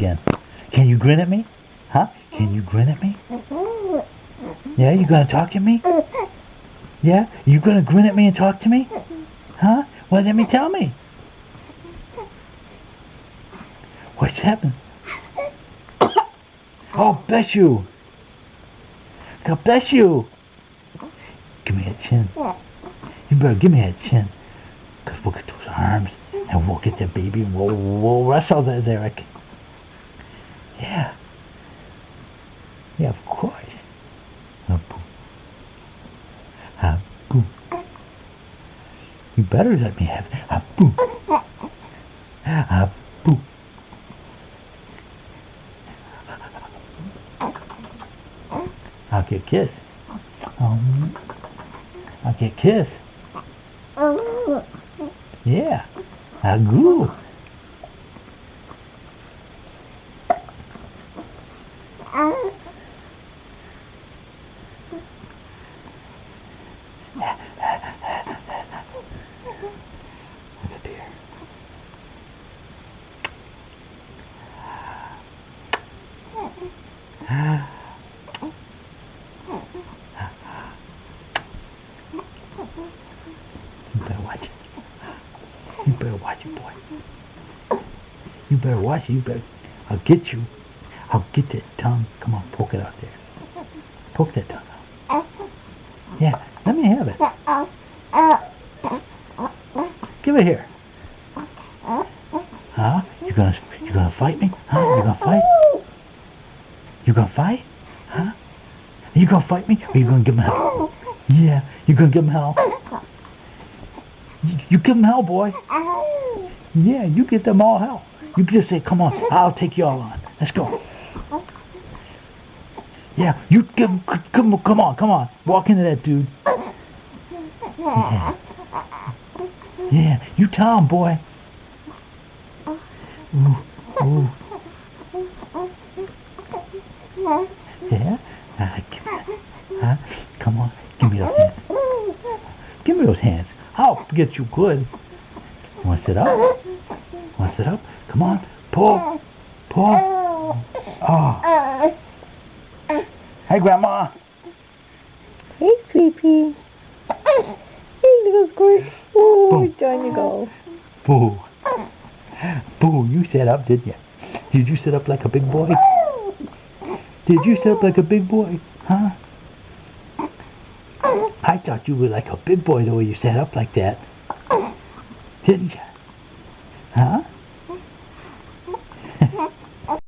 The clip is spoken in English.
again. Can you grin at me? Huh? Can you grin at me? Yeah, you gonna talk to me? Yeah? You gonna grin at me and talk to me? Huh? Well, let me tell me. What's happened? Oh, bless you. God bless you. Give me a chin. You better give me a chin. Because we'll get those arms and we'll get that baby and we'll wrestle that Zarek. Yeah. Yeah, of course. Boo. You better let me have it. Boo. Boo. I'll get kissed. I'll get kissed. Yeah. Agoo. That's a deer. You better watch it. You better watch it, boy. You better watch it. You better. I'll get you. I'll get that tongue. Come on, poke it out there. Poke that tongue out. Yeah, let me have it. Give it here. Huh? You gonna fight me? Huh? You gonna fight? You gonna fight? Huh? You gonna fight me? Or you gonna give him hell? Yeah, you gonna give him hell? You give him hell, boy. Yeah, you get them all hell. You just say, come on, I'll take you all on. Let's go. Yeah, you give him, come on. Walk into that dude. Yeah. Yeah, you tell him, boy. Ooh. Yeah? Huh? Come on, give me those hands. Give me those hands. I'll get you good. Want to sit up? Want to sit up? Come on, pull. Oh. Hey, Grandma. Hey, Creepy. Hey, little squirt. Oh, down you go. Boo. Boo, you sat up, didn't you? Did you sit up like a big boy? Did you sit up like a big boy? Huh? I thought you were like a big boy the way you sat up like that. Didn't you?